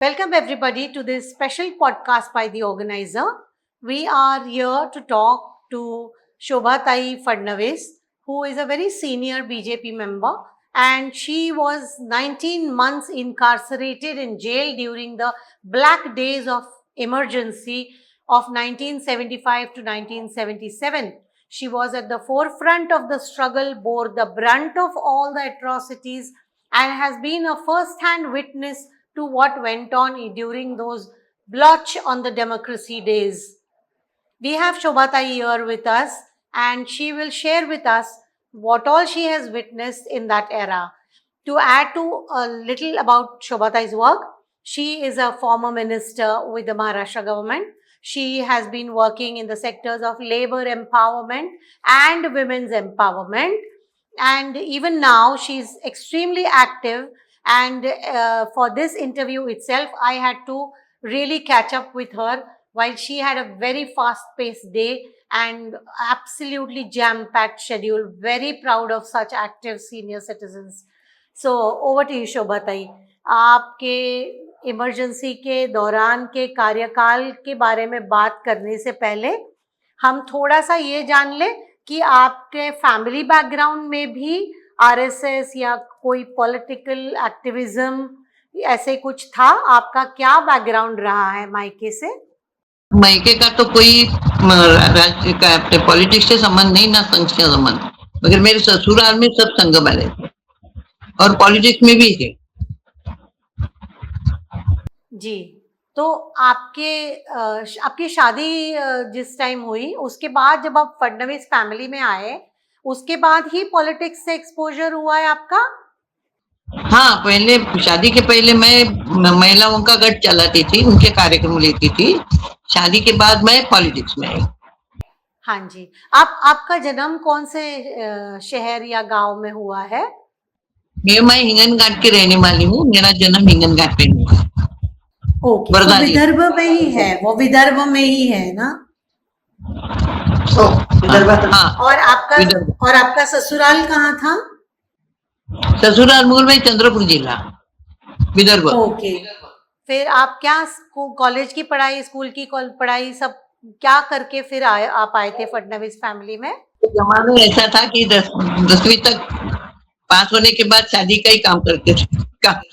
Welcome everybody to this special podcast by the organizer. We are here to talk to Shobhatai Fadnavis, who is a very senior BJP member, and she was 19 months incarcerated in jail during the black days of emergency of 1975 to 1977. She was at the forefront of the struggle, bore the brunt of all the atrocities, and has been a first-hand witness to what went on during those blotch on the democracy days. We have Shobhatai here with us, and she will share with us what all she has witnessed in that era. To add to a little about Shobhatai's work, she is a former minister with the Maharashtra government. She has been working in the sectors of labor empowerment and women's empowerment. And even now, she's extremely active. And for this interview itself, I had to really catch up with her while she had a very fast-paced day and absolutely jam-packed schedule. Very proud of such active senior citizens. So over to you, Shobhatai. आपके emergency के दौरान के कार्यकाल के बारे में बात करने से पहले हम थोड़ा सा ये जान ले कि आपके फैमिली बैकग्राउंड में भी आरएसएस या कोई पॉलिटिकल एक्टिविज्म ऐसे कुछ था? आपका क्या बैकग्राउंड रहा है मायके से? मायके का तो कोई राज्य का पॉलिटिक्स से संबंध नहीं, ना संघ से संबंध, मगर मेरे ससुराल में सब संघ वाले थे और पॉलिटिक्स में भी थे। जी, तो आपकी शादी जिस टाइम हुई उसके बाद जब आप फडणवीस फैमिली में आए उसके बाद ही पॉलिटिक्स से एक्सपोजर हुआ है आपका? हाँ, पहले शादी के पहले मैं महिलाओं का गठ चलाती थी, उनके कार्यक्रम लेती थी। शादी के बाद मैं पॉलिटिक्स में आई। हाँ जी, आपका जन्म कौन से शहर या गांव में हुआ है? मैं हिंगनघाट की रहने वाली हूँ। मेरा जन्म हिंगनघाट पे हुआ। ओके, तो विदर्भ में ही है, वो विदर्भ में ही है ना? हाँ। और आपका ससुराल कहाँ था? ससुराल मूल में चंद्रपुर जिला, विदर्भ। ओके, फिर आप क्या कॉलेज की पढ़ाई, स्कूल की पढ़ाई सब क्या करके फिर आप आए थे फडणवीस फैमिली में? जमाना ऐसा था कि 10वीं तक पास होने के बाद शादी का ही काम करते थे।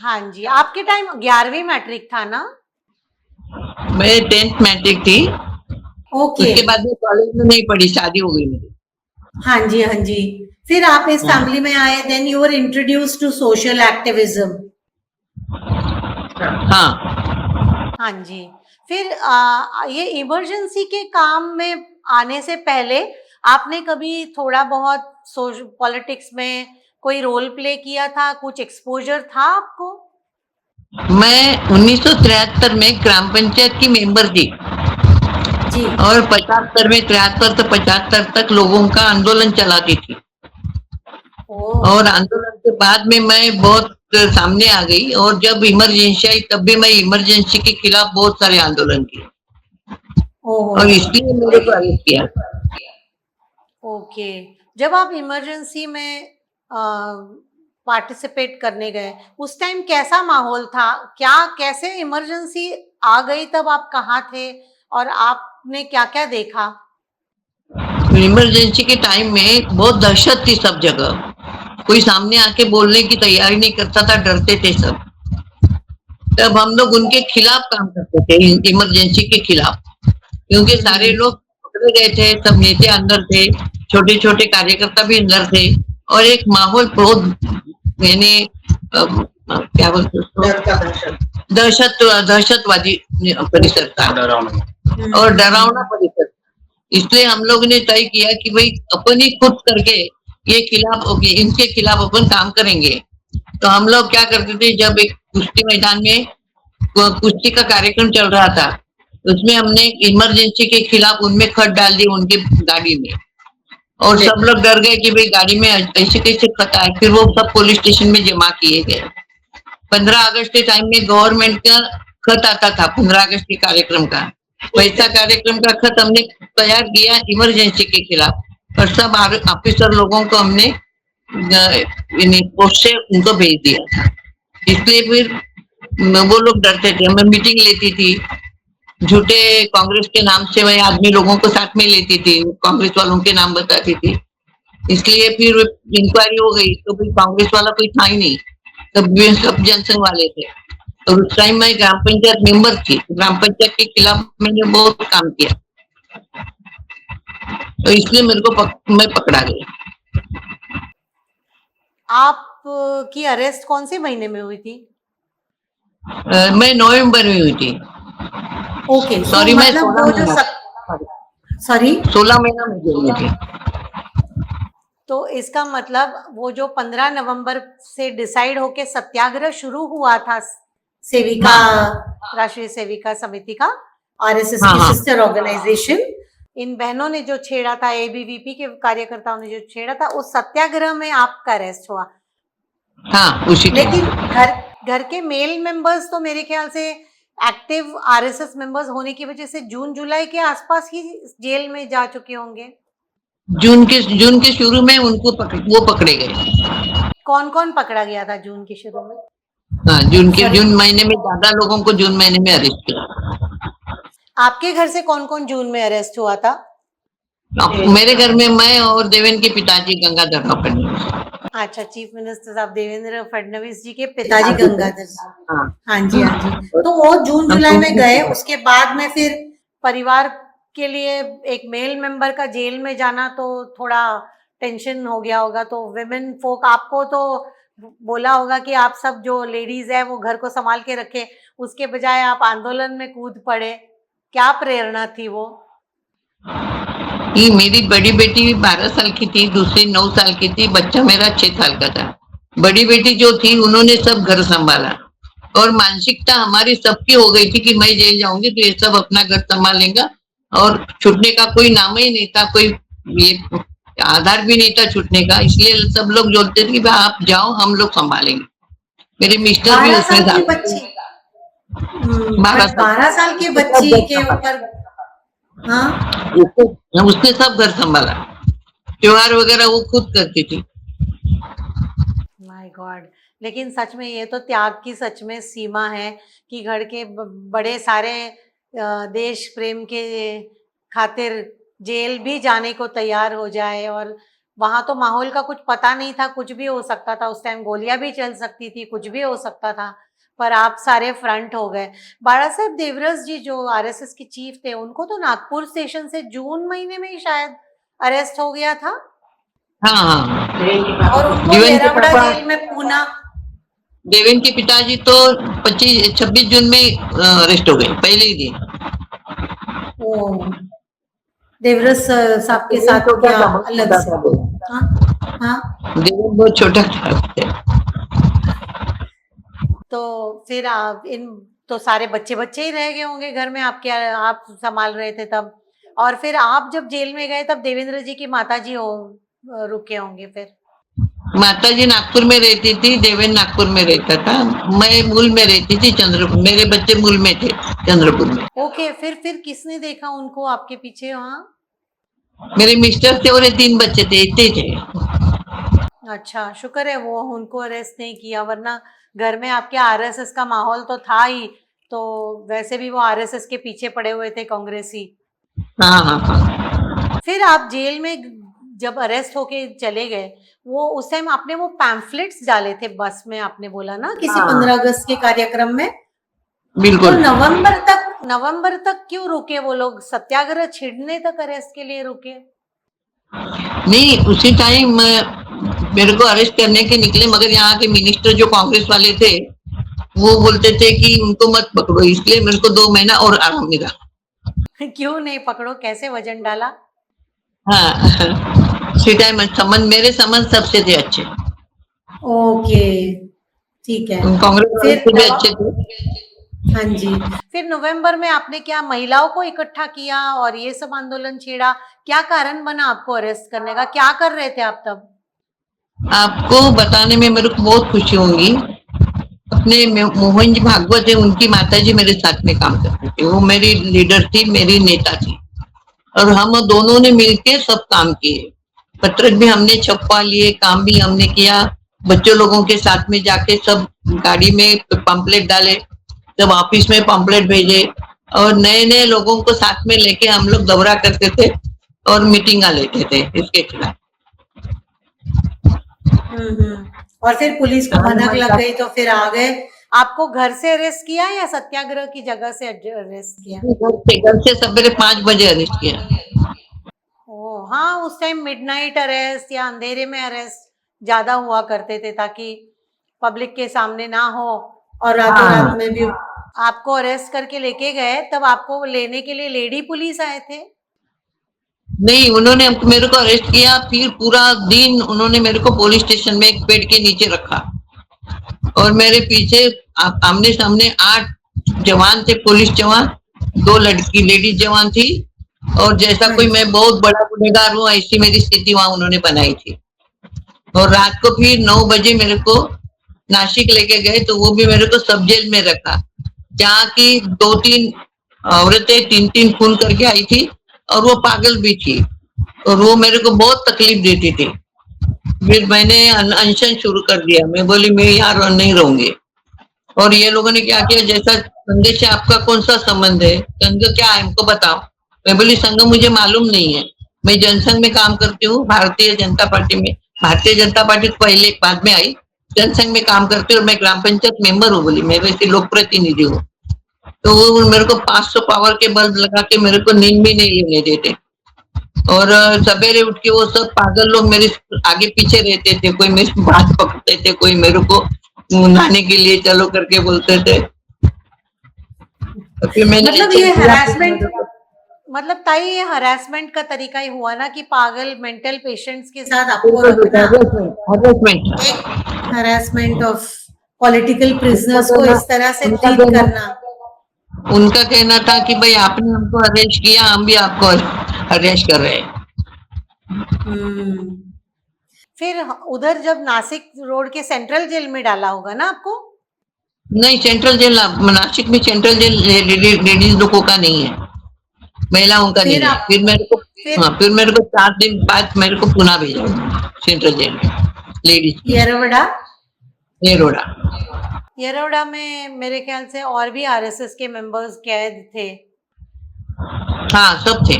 हाँ जी, आपके टाइम 11वीं मैट्रिक था ना? मैं 10th मैट्रिक थी। ओके, उसके बाद में कॉलेज में नहीं पढ़ी, शादी हो गई मेरी। हाँ जी, हाँ जी। फिर आप इस फैमिली में आए, then you were introduced to social activism. हाँ हाँ जी। फिर ये इमरजेंसी के काम में आने से पहले आपने कभी थोड़ा बहुत पॉलिटिक्स में कोई रोल प्ले किया था? कुछ एक्सपोजर था आपको? मैं 1973 में ग्राम पंचायत की मेंबर थी जी, और 75 में 73 से 75 तक लोगों का आंदोलन चलाती थी। और आंदोलन के बाद में मैं बहुत सामने आ गई और जब इमरजेंसी आई तब भी मैं इमरजेंसी के खिलाफ बहुत सारे आंदोलन किए और इसलिए मेरे को अरेस्ट किया। ओके, जब आप इमरजेंसी में पार्टिसिपेट करने गए उस टाइम कैसा माहौल था? कैसे इमरजेंसी आ गई? तब आप कहाँ थे और आपने क्या क्या देखा? इमरजेंसी के टाइम में बहुत दहशत थी सब जगह। कोई सामने आके बोलने की तैयारी नहीं करता था, डरते थे सब। तब हम लोग उनके खिलाफ काम करते थे, इमरजेंसी के खिलाफ, क्योंकि सारे लोग पकड़े गए थे, सब नेता अंदर थे, छोटे छोटे कार्यकर्ता भी अंदर थे और एक माहौल बहुत मैंने क्या बोलते दहशतवादी परिसर था और डरावना परिसर। इसलिए हम लोग ने तय किया कि भाई अपन ही खुद करके इनके खिलाफ अपन काम करेंगे। तो हम लोग क्या करते थे, जब एक कुश्ती मैदान में कुश्ती का कार्यक्रम चल रहा था उसमें हमने इमरजेंसी के खिलाफ उनमें खत डाल दी उनके गाड़ी में और सब लोग डर गए कि भाई गाड़ी में ऐसे कैसे खत आए। फिर वो सब पुलिस स्टेशन में जमा किए गए। 15 अगस्त के टाइम में गवर्नमेंट का खत आता था, 15 अगस्त के कार्यक्रम का, वैसा कार्यक्रम का खत हमने तैयार किया इमरजेंसी के खिलाफ और सब ऑफिसर लोगों को हमने पोस्ट से उनको भेज दिया था। इसलिए फिर वो लोग डरते थे। मैं मीटिंग लेती थी, झूठे कांग्रेस के नाम से मैं आदमी लोगों को साथ में लेती थी, कांग्रेस वालों के नाम बताती थी। इसलिए फिर इंक्वायरी हो गई तो कोई कांग्रेस वाला कोई था ही नहीं, सब जनसंघ वाले थे। और उस टाइम मैं ग्राम पंचायत मेंबर थी, ग्राम पंचायत के खिलाफ मैंने बहुत काम किया, तो इसलिए मेरे को मैं पकड़ा गया। आप की अरेस्ट कौन से महीने में हुई थी? मैं नवंबर में हुई थी। ओके, सॉरी, मैं मतलब वो जो 16 महीना में जेल में थी। तो इसका मतलब वो जो 15 नवंबर से डिसाइड होके सत्याग्रह शुरू हुआ था सेविका, राष्ट्रीय सेविका समिति का, आरएसएस की सिस्टर ऑर्गेनाइजेशन, इन बहनों ने जो छेड़ा था, एबीवीपी के कार्यकर्ताओं ने जो छेड़ा था, उस सत्याग्रह में आपका अरेस्ट हुआ। हाँ, उसी लेकिन घर के मेल मेंबर्स तो मेरे ख्याल से एक्टिव आरएसएस मेंबर्स होने की वजह से जून जुलाई के आसपास ही जेल में जा चुके होंगे। जून के शुरू में उनको वो पकड़े गए। कौन कौन पकड़ा गया था जून के शुरू में? हाँ, जून महीने में ज्यादा लोगों को जून महीने में अरेस्ट किया। आपके घर से कौन कौन जून में अरेस्ट हुआ था? मेरे घर में मैं और देवेंद्र के पिताजी गंगाधर फडणवीस। अच्छा, चीफ मिनिस्टर साहब देवेंद्र फडणवीस जी के पिताजी गंगाधर साहब। हाँ जी, हाँ जी। तो वो जून जुलाई में गए, उसके बाद में फिर परिवार के लिए एक मेल मेंबर का जेल में जाना तो थोड़ा टेंशन हो गया होगा। तो विमेन फोक आपको तो बोला होगा कि आप सब जो लेडीज है वो घर को संभाल के रखे, उसके बजाय आप आंदोलन में कूद पड़े। क्या प्रेरणा थी वो? ये मेरी बड़ी बेटी 12 साल की थी, दूसरी 9 साल की थी, बच्चा मेरा 6 साल का था। बड़ी बेटी जो थी उन्होंने सब घर संभाला, और मानसिकता हमारी सबकी हो गई थी कि मैं जेल जाऊंगी तो ये सब अपना घर संभालेगा, और छूटने का कोई नाम ही नहीं था, कोई ये आधार भी नहीं था छूटने का। इसलिए सब लोग बोलते थे कि आप जाओ, हम लोग संभालेंगे। मेरे मिस्टर भी उसमें था। 12 साल की बच्ची के ऊपर, हाँ, उसने सब घर संभाला, त्योहार वगैरह वो खुद करती थी। माय गॉड, लेकिन सच में ये तो त्याग की सच में सीमा है कि घर के बड़े सारे देश प्रेम के खातिर जेल भी जाने को तैयार हो जाए। और वहां तो माहौल का कुछ पता नहीं था, कुछ भी हो सकता था उस टाइम, गोलियां भी चल सकती थी, कुछ भी हो सकता था, पर आप सारे फ्रंट हो गए। बाला साहेब देवरस जी जो आरएसएस के चीफ थे, उनको तो नागपुर स्टेशन से जून महीने में ही शायद अरेस्ट हो गया था। हाँ, और उनको येरवड़ा जेल में पूना। देवेंद्र के पिताजी तो 26 जून में अरेस्ट हो गए, पहले ही दिन। देवरस साहब के साथ क्या अलग से? हाँ, देवेंद्र बहुत छोटा था। तो फिर आप तो सारे बच्चे ही रह गए होंगे घर में, आप संभाल रहे थे तब। और फिर आप जब जेल में गए तब देवेंद्र जी की माता जी रुके होंगे। फिर माता जी नागपुर में रहती थी, देवेंद्र नागपुर में रहता था, मैं मूल में रहती थी चंद्रपुर, मेरे बच्चे मूल में थे चंद्रपुर में। ओके, फिर किसने देखा उनको आपके पीछे वहाँ? मेरे मिस्टर थे और 3 बच्चे थे, इतने थे। अच्छा, शुक्र है वो उनको अरेस्ट नहीं किया, वरना घर में आपके आरएसएस का माहौल तो था ही, तो वैसे भी वो आरएसएस के पीछे पड़े हुए थे कांग्रेसी। हाँ। फिर आप जेल में जब अरेस्ट होके चले गए, वो उस टाइम आपने वो पैम्फलेट्स डाले थे बस में, आपने बोला ना किसी 15 अगस्त के कार्यक्रम में। बिल्कुल। तो नवंबर तक क्यों रुके वो लोग? सत्याग्रह छिड़ने तक अरेस्ट के लिए रुके? नहीं, उसी टाइम मेरे को अरेस्ट करने के निकले, मगर यहाँ के मिनिस्टर जो कांग्रेस वाले थे वो बोलते थे कि उनको मत पकड़ो, इसलिए मेरे को 2 महीना और आराम मिला। क्यों नहीं पकड़ो? कैसे वजन डाला? हाँ, उसी टाइम मेरे संबंध सबसे थे अच्छे। ओके, ठीक है। कांग्रेस वाले भी अच्छे थे। हाँ जी। फिर नवंबर में आपने क्या महिलाओं को इकट्ठा किया और ये सब आंदोलन छेड़ा? क्या कारण बना आपको अरेस्ट करने का? क्या कर रहे थे आप तब? आपको बताने में मेरे को बहुत खुशी होगी। अपने मोहन जी भागवत है, उनकी माताजी मेरे साथ में काम करती थी, वो मेरी लीडर थी, मेरी नेता थी, और हम दोनों ने मिलके सब काम किए। पत्रक भी हमने छपवा लिए, काम भी हमने किया, बच्चों लोगों के साथ में जाके सब गाड़ी में पंपलेट डाले, सब ऑफिस में पंपलेट भेजे और नए नए लोगों को साथ में लेके हम लोग दौरा करते थे और मीटिंगा लेते थे इसके खिलाफ। और फिर पुलिस को हाँ, भनक हमारे लग साथ गई तो फिर आ गए। आपको घर से अरेस्ट किया या सत्याग्रह की जगह से अरेस्ट किया? घर से सवेरे 5 बजे अरेस्ट किया। ओ हाँ, उस टाइम मिडनाइट अरेस्ट या अंधेरे में अरेस्ट ज्यादा हुआ करते थे ताकि पब्लिक के सामने ना हो, और रातों हाँ। रात में भी आपको अरेस्ट करके लेके गए। तब आपको लेने के लिए लेडी पुलिस आए थे? नहीं, उन्होंने मेरे को अरेस्ट किया, फिर पूरा दिन उन्होंने मेरे को पुलिस स्टेशन में एक पेड़ के नीचे रखा और मेरे पीछे आमने सामने 8 जवान थे, पुलिस जवान, 2 लड़की लेडीज जवान थी और जैसा कोई मैं बहुत बड़ा गुनहगार हूँ ऐसी मेरी स्थिति वहां उन्होंने बनाई थी। और रात को फिर 9 बजे मेरे को नासिक लेके गए तो वो भी मेरे को सब जेल में रखा, जहाँ की 2-3 औरतें 3-3 खून करके आई थी और वो पागल भी थी और वो मेरे को बहुत तकलीफ देती थी। फिर मैंने अनशन शुरू कर दिया, मैं बोली मैं यहाँ नहीं रहूंगी। और ये लोगों ने क्या किया, जैसा संघ से आपका कौन सा संबंध है, संघ क्या है हमको बताओ। मैं बोली संघ मुझे मालूम नहीं है, मैं जनसंघ में काम करती हूँ, भारतीय जनता पार्टी में। भारतीय जनता पार्टी तो पहले बाद में आई, जनसंघ में काम करती हूँ और मैं ग्राम पंचायत मेंबर हूँ, बोली मैं वैसे लोक प्रतिनिधि हूँ। तो वो मेरे को 500 पावर के बल्ब लगा के मेरे को नींद भी नहीं लेने देते और सवेरे उठ के वो सब पागल लोग मेरे आगे पीछे रहते थे, कोई मेरी बात पकड़ते थे, कोई मेरे को नहाने के लिए चलो करके बोलते थे। तो फिर मैंने मतलब ये हरासमेंट, मतलब ताई ये हरासमेंट का तरीका ही हुआ ना कि पागल मेंटल पेशेंट्स के साथ आपको रखना, एक हरासमेंट ऑफ पॉलिटिकल प्रिजनर्स को इस तरह से ट्रीट करना। उनका कहना था कि भाई आपने हमको अरेस्ट किया, हम भी आपको अरेस्ट कर रहे हैं। फिर उधर जब नासिक रोड के सेंट्रल जेल में डाला होगा ना आपको? नहीं, सेंट्रल जेल नासिक में सेंट्रल जेल लेडीज लोगों का नहीं है, महिलाओं का नहीं है। फिर मेरे को 4 दिन बाद मेरे को पुनः भेजा सेंट्रल जेल में लेडीज। येरवड़ा में मेरे ख्याल से और भी आरएसएस के मेंबर्स कैद थे। हाँ, सब थे।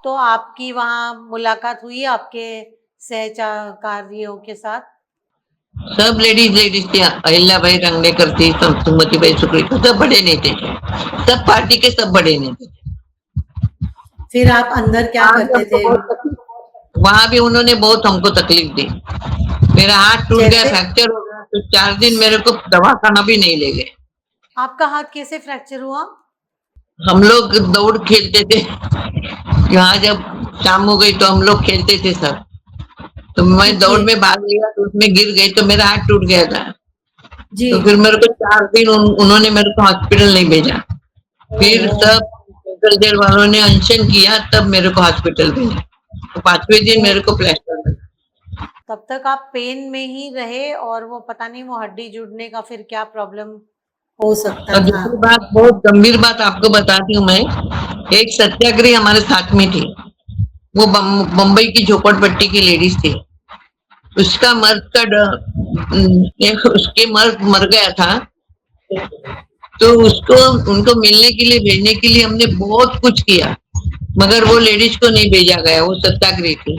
तो आपकी वहाँ मुलाकात हुई आपके सहचारियों के साथ? सब लेडीज थी, अहिल्या भाई रंगनेकर थी, सुमति भाई शुक्ल, सब बड़े नेता थे, सब पार्टी के सब बड़े नेता थे। फिर आप अंदर क्या करते थे? वहां भी उन्होंने बहुत हमको तकलीफ दी, मेरा हाथ टूट गया, फ्रैक्चर हो गया, तो 4 दिन मेरे को दवाखाना भी नहीं ले गए। आपका हाथ कैसे फ्रैक्चर हुआ? हम लोग दौड़ खेलते थे यहाँ, जब शाम हो गई तो हम लोग खेलते थे सब, तो मैं दौड़ में भाग लिया तो उसमें गिर गई तो मेरा हाथ टूट गया था जी। तो फिर मेरे को 4 दिन उन्होंने मेरे को हॉस्पिटल नहीं भेजा, फिर सब सेंट्रल जेल वालों ने अनशन किया तब मेरे को हॉस्पिटल भेजा, तो 5वें दिन मेरे को प्लास्टर लगा। तब तक आप पेन में ही रहे और वो पता नहीं वो हड्डी जुड़ने का फिर क्या प्रॉब्लम हो सकता था। दूसरी बात, बहुत गंभीर बात आपको बताती हूँ मैं, एक सत्याग्रही हमारे साथ में थी, वो बम्बई की झोपड़पट्टी की लेडीज थी, उसका उसके मर्द मर गया था, तो उसको उनको मिलने के लिए भेजने के लिए हमने बहुत कुछ किया मगर वो लेडीज को नहीं भेजा गया, वो सत्याग्रही थी।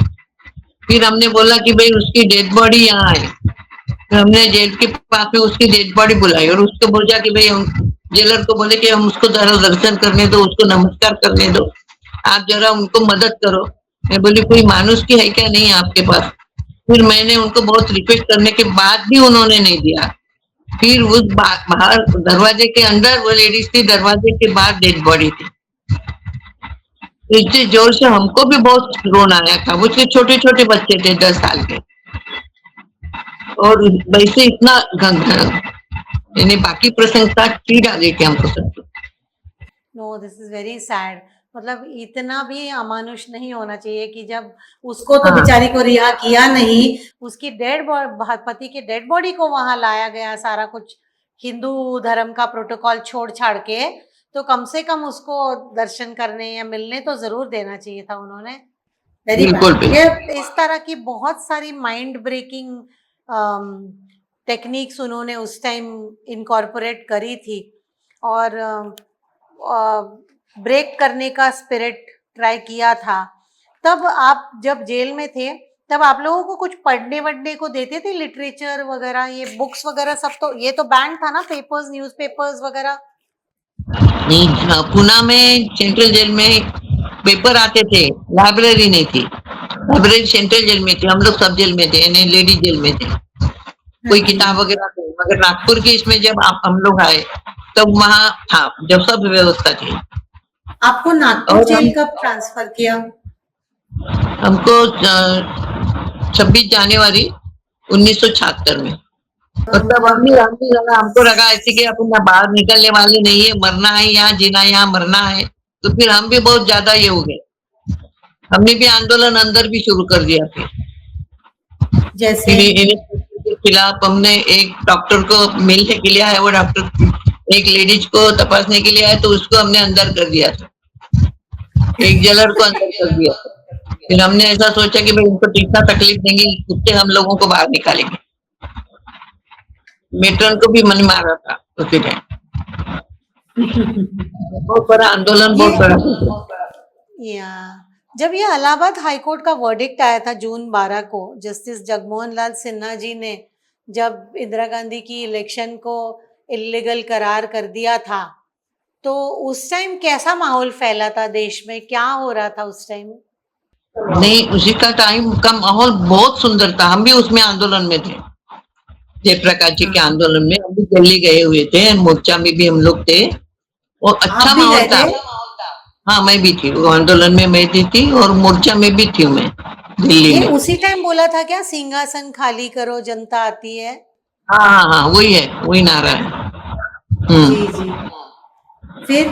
फिर हमने बोला कि भाई उसकी डेड बॉडी यहाँ है, तो हमने जेल के पास में उसकी डेड बॉडी बुलाई और उसको बोला कि भाई जेलर को बोले कि हम उसको जरा दर्शन करने दो, उसको नमस्कार करने दो, आप जरा उनको मदद करो। मैं बोली कोई मानुस की है क्या नहीं आपके पास? फिर मैंने उनको बहुत रिक्वेस्ट करने के बाद भी उन्होंने नहीं दिया। फिर उस बाहर दरवाजे के अंदर वो लेडीज थी, दरवाजे के बाहर डेड बॉडी थी। इतने जोर से हमको भी बहुत रोना आया था, उसके छोटे छोटे बच्चे थे 10 साल के, और वैसे इतना यानी बाकी प्रशंसा चीड़ आ गई थी हमको सब। No, this is very sad. मतलब इतना भी अमानुष नहीं होना चाहिए कि जब उसको तो बेचारी को रिहा किया नहीं, उसकी पति के डेड बॉडी को वहां लाया गया, सारा कुछ हिंदू धर्म का प्रोटोकॉल छोड़ छाड़ के, तो कम से कम उसको दर्शन करने या मिलने तो जरूर देना चाहिए था उन्होंने। Very bad. ये इस तरह की बहुत सारी माइंड ब्रेकिंग टेक्निक्स उन्होंने उस टाइम इनकॉर्पोरेट करी थी और ब्रेक करने का स्पिरिट ट्राई किया था। तब आप जब जेल में थे तब आप लोगों को कुछ पढ़ने वढ़ने को देते थे, लिटरेचर वगैरह, ये बुक्स वगैरह सब? तो ये तो बैन था ना, पेपर्स, न्यूज़पेपर्स वगैरह। नहीं, पूना में सेंट्रल जेल में पेपर आते थे, लाइब्रेरी नहीं थी। लाइब्रेरी सेंट्रल जेल में थी, हम लोग सब जेल में थे, यानी लेडीज जेल में थे, कोई किताब वगैरह नहीं। मगर नागपुर के इसमें जब हम लोग आए तब वहाँ था, जब सब व्यवस्था थी। आपको नागपुर और जेल कब ट्रांसफर किया? हमको 26 जनवरी 1976 में। मतलब हमको लगा ऐसे कि अपन ना बाहर निकलने वाले नहीं है, मरना है यहाँ, जीना यहाँ, मरना है। तो फिर हम भी बहुत ज्यादा ये हो गए, हमने भी आंदोलन अंदर भी शुरू कर दिया। फिर जैसे के खिलाफ हमने एक डॉक्टर को मिलने के लिए आया, वो डॉक्टर एक लेडीज को तपासने के लिए आया, तो उसको हमने अंदर कर दिया था, एक जेलर को अंदर कर दिया था। फिर हमने ऐसा सोचा कि भाई उनको इतना तकलीफ देंगे, उससे हम लोगों को बाहर निकालेंगे। मेट्रन को भी मन मारा था उसी टाइम। बहुत बड़ा आंदोलन, बहुत बड़ा। या जब ये इलाहाबाद हाई कोर्ट का वर्डिक्ट आया था जून 12 को, जस्टिस जगमोहन लाल सिन्हा जी ने जब इंदिरा गांधी की इलेक्शन को इलीगल करार कर दिया था, तो उस टाइम कैसा माहौल फैला था देश में? क्या हो रहा था उस टाइम? नहीं, उसी का टाइम का माहौल बहुत सुंदर था, हम भी उसमें आंदोलन में थे, जयप्रकाश जी के आंदोलन में हम भी दिल्ली गए हुए थे, मोर्चा में भी हम लोग थे, और अच्छा माहौल था। हाँ, मैं भी थी, वो आंदोलन में मैं भी थी और मोर्चा में भी थी मैं दिल्ली ये में। उसी टाइम बोला था क्या, सिंहासन खाली करो जनता आती है? हाँ हाँ हाँ, वही है, वही नारा है। जी जी। फिर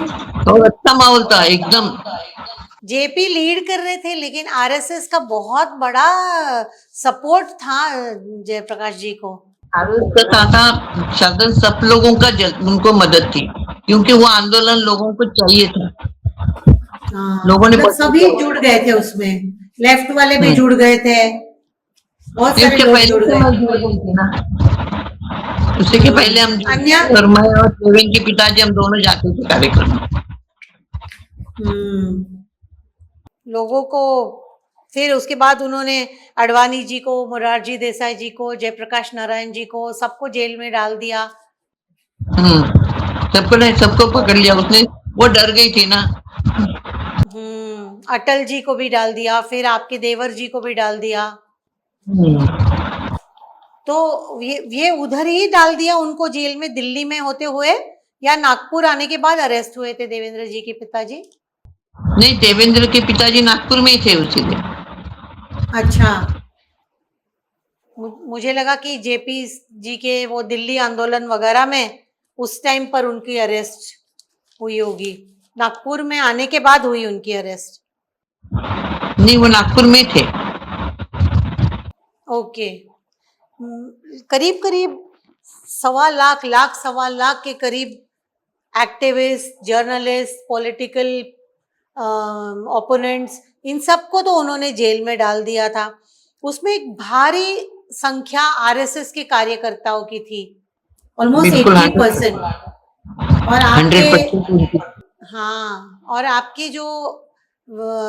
और अच्छा माहौल था एकदम। जेपी लीड कर रहे थे, लेकिन आरएसएस का बहुत बड़ा सपोर्ट था जयप्रकाश जी को। था शायद सब लोगों का उनको मदद थी, क्योंकि वो आंदोलन लोगों को चाहिए था। लोगों ने मतलब सभी जुड़ गए थे उसमें, लेफ्ट वाले भी जुड़ गए थे, बहुत सारे इसके लोग पहले जुड़ तो गए। मैं जुड़ गई थी ना, उससे के पहले हम अन्य और मैं और देवेन के पिताजी हम दोनों जाते थे कार्यक्रम में। लोगों को फिर उसके बाद उन्होंने अडवाणी जी को, मोरारजी देसाई जी को, जयप्रकाश नारायण जी को, सबको जेल में डाल दिया। सबको पकड़ लिया उसने, वो डर गई थी ना। अटल जी को भी डाल दिया, फिर आपके देवर जी को भी डाल दिया। तो ये उधर ही डाल दिया उनको जेल में, दिल्ली में होते हुए, या नागपुर आने के बाद अरेस्ट हुए थे देवेंद्र जी के पिताजी? नहीं, देवेंद्र के पिताजी नागपुर में ही थे उसी दिन। अच्छा, मुझे लगा कि जेपी जी के वो दिल्ली आंदोलन वगैरह में उस टाइम पर उनकी अरेस्ट हुई होगी, नागपुर में आने के बाद हुई उनकी अरेस्ट। नहीं, वो नागपुर में थे। ओके। करीब करीब 1.25 लाख के करीब एक्टिविस्ट, जर्नलिस्ट, पॉलिटिकल ओपोनेंट्स, इन सबको तो उन्होंने जेल में डाल दिया था। उसमें एक भारी संख्या आरएसएस के कार्यकर्ताओं की थी, ऑलमोस्ट 80%। और आपके हाँ, और आपकी जो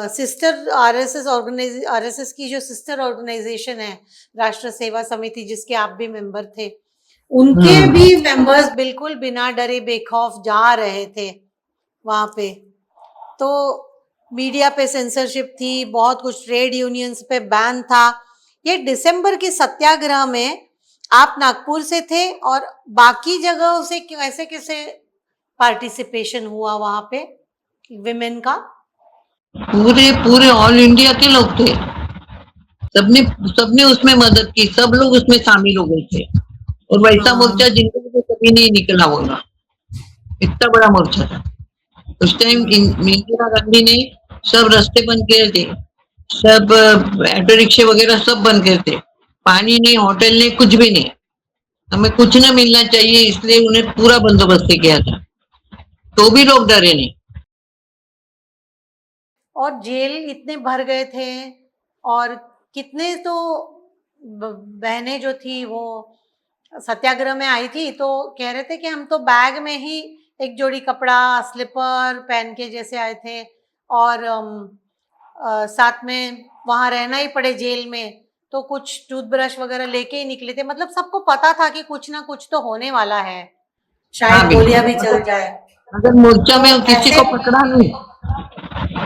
सिस्टर आरएसएस की जो सिस्टर ऑर्गेनाइजेशन है, राष्ट्र सेवा समिति, जिसके आप भी मेंबर थे, उनके भी मेंबर्स बिल्कुल बिना डरे बेखौफ जा रहे थे वहां पे। तो मीडिया पे सेंसरशिप थी, बहुत कुछ, ट्रेड यूनियंस पे बैन था। ये दिसंबर के सत्याग्रह में आप नागपुर से थे, और बाकी जगहों से कैसे कैसे पार्टिसिपेशन हुआ वहां पे विमेन का? पूरे ऑल इंडिया के लोग थे, सबने उसमें मदद की, सब लोग उसमें शामिल हो गए थे। और वैसा मोर्चा जिंदगी में कभी नहीं निकला होगा, इतना बड़ा मोर्चा था उस टाइम। इंदिरा गांधी ने सब रास्ते बंद किए थे, सब ऑटो रिक्शे वगैरह सब बंद किए थे, पानी नहीं, होटल नहीं, कुछ भी नहीं, हमें कुछ न मिलना चाहिए, इसलिए उन्हें पूरा बंदोबस्त किया था, तो भी लोग डरे नहीं। और जेल इतने भर गए थे, और कितने तो बहनें जो थी वो सत्याग्रह में आई थी, तो कह रहे थे कि हम तो बैग में ही एक जोड़ी कपड़ा, स्लीपर पहन के जैसे आए थे, और साथ में वहां रहना ही पड़े जेल में, तो कुछ टूथब्रश वगैरह लेके ही निकले थे। मतलब सबको पता था कि कुछ ना कुछ तो होने वाला है, हाँ, शायद बिल्कुल। गोलियां भी चल जाए। अगर मोर्चा तो में किसी ऐसे को पकड़ा नहीं,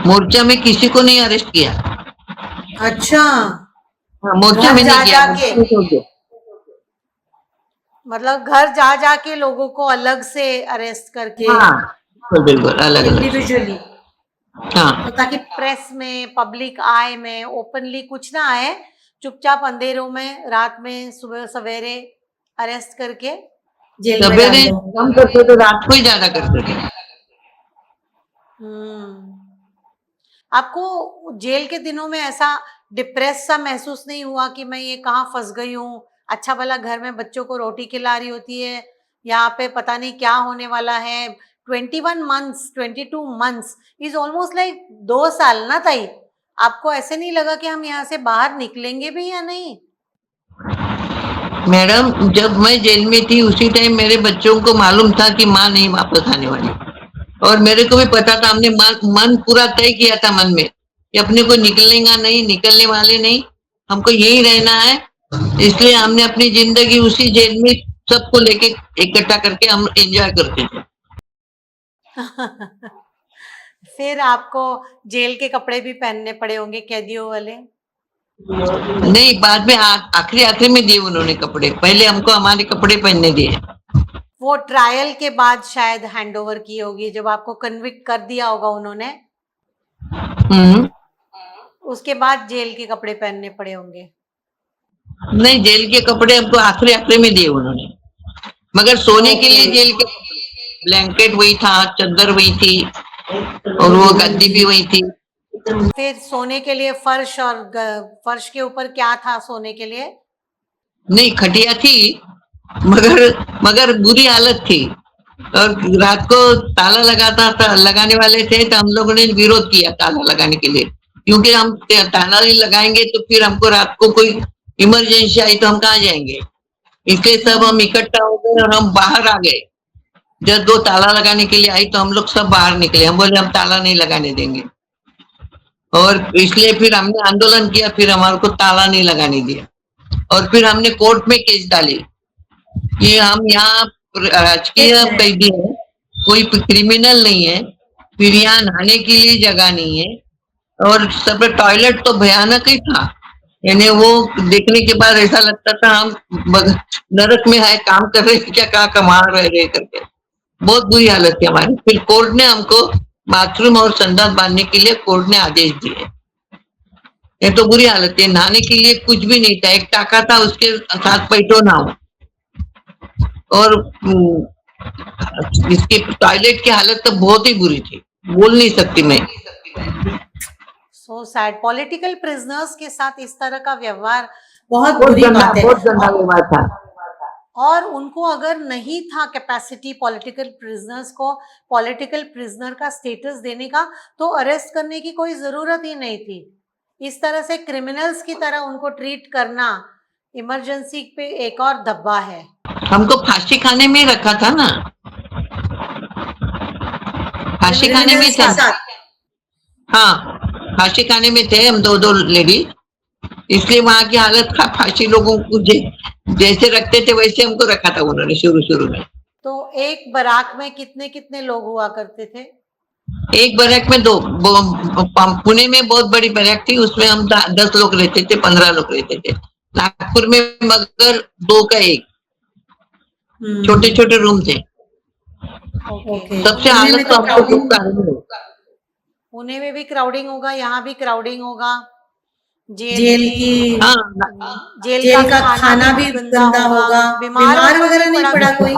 मोर्चा में किसी को नहीं अरेस्ट किया। अच्छा, हाँ, मोर्चा घर में नहीं जा किया, जाके, मोर्चा में छोड़ दो। मतलब घर जा जाके लोगों को अलग से अरेस्ट करके, हाँ, बिल्कुल बिल्कुल, अलग अलग। इंडिविजुअली, हाँ, तो ताकि प्रेस में, पब्लिक आई में ओपनली कुछ ना आए, चुपचाप अंधेरों में, रात में, सुबह सवेरे अरेस्ट करके जेल में डाल सवेरे दो। कम करते थे, रात को ही ज्यादा करते थे। आपको जेल के दिनों में ऐसा डिप्रेस सा महसूस नहीं हुआ कि मैं ये कहाँ फंस गई हूँ? अच्छा भला घर में बच्चों को रोटी खिला रही होती है, यहाँ पे पता नहीं क्या होने वाला है। 21 months, 22 months is almost like 2 साल ना ताई? आपको ऐसे नहीं लगा कि हम यहाँ से बाहर निकलेंगे भी या नहीं? मैडम, जब मैं जेल में थी उसी टाइम मेरे बच्चों को मालूम था कि माँ नहीं वापस आने वाली, और मेरे को भी पता था। हमने मन पूरा तय किया था मन में कि अपने को निकलेगा नहीं, निकलने वाले नहीं, हमको यही रहना है। इसलिए हमने अपनी जिंदगी उसी जेल में सबको लेके इकट्ठा करके हम एंजॉय करते थे। फिर आपको जेल के कपड़े भी पहनने पड़े होंगे, कैदियों वाले? नहीं, बाद में आखिरी आखिरी में दिए उन्होंने कपड़े, पहले हमको हमारे कपड़े पहनने दिए। वो ट्रायल के बाद शायद हैंड ओवर की होगी, जब आपको कन्विक्ट कर दिया होगा उन्होंने, हम्म। उसके बाद जेल के कपड़े पहनने पड़े होंगे। नहीं, जेल के कपड़े हमको आखिरी आखिरी में दिए उन्होंने, मगर सोने के लिए ओके। जेल के ब्लैंकेट वही था, चादर वही थी, और वो गद्दी भी वही थी। फिर सोने के लिए फर्श, और फर्श के ऊपर क्या था सोने के लिए? नहीं, खटिया थी, मगर मगर बुरी हालत थी। और रात को ताला लगाता था, लगाने वाले थे, तो हम लोगों ने विरोध किया ताला लगाने के लिए, क्योंकि हम ताला नहीं लगाएंगे तो फिर हमको रात को कोई इमरजेंसी आई तो हम कहाँ जाएंगे। इसलिए सब हम इकट्ठा हो गए और हम बाहर आ गए। जब दो ताला लगाने के लिए आई तो हम लोग सब बाहर निकले, हम बोले हम ताला नहीं लगाने देंगे, और इसलिए फिर हमने आंदोलन किया, फिर हमारे को ताला नहीं लगाने दिया, और फिर हमने कोर्ट में केस डाली कि हम यहाँ राजकीय कैदी है, कोई क्रिमिनल नहीं है, फिर यहाँ नहाने के लिए जगह नहीं है, और सब टॉयलेट तो भयानक ही था। यानी वो देखने के बाद ऐसा लगता था हम नरक में है, काम कर रहे क्या, कहाँ कमा रहे करके। बहुत बुरी हालत थी हमारी। फिर कोर्ट ने हमको बाथरूम और संडास बांधने के लिए कोर्ट ने आदेश दिए। ये तो बुरी हालत है, नहाने के लिए कुछ भी नहीं था, एक टाका था, उसके साथ पैटो नहाओ, और इसके टॉयलेट की हालत तो बहुत ही बुरी थी, बोल नहीं सकती मैं। So sad. पॉलिटिकल प्रिजनर्स के साथ इस तरह का व्यवहार बहुत बुरी बात है। बहुत गंदा व्यवहार था। और उनको अगर नहीं था कैपेसिटी पॉलिटिकल प्रिजनर्स को पॉलिटिकल प्रिजनर का स्टेटस देने का, तो अरेस्ट करने की कोई जरूरत ही नहीं थी। इस तरह से क्रिमिनल्स की तरह उनको ट्रीट करना इमरजेंसी पे एक और धब्बा है। हमको फांसी खाने में रखा था ना, फांसी खाने में थे। हाँ, फांसी खाने में थे हम, दो लेडी, इसलिए वहां की हालत खराब। फांसी लोगों को जैसे रखते थे वैसे हमको रखा था उन्होंने शुरू में। तो एक बराक में कितने कितने लोग हुआ करते थे? एक बैरक में दो, पुणे में बहुत बड़ी बैरक थी, उसमें हम 10 लोग रहते थे, 15 लोग रहते थे। नागपुर में मगर 2 का 1, छोटे छोटे रूम थे। सबसे हालत तो हमको पुणे में भी क्राउडिंग होगा, यहाँ भी क्राउडिंग होगा। जेल की, हाँ, जेल का खाना भी गंदा होगा। बीमार वगैरह नहीं पड़ा कोई?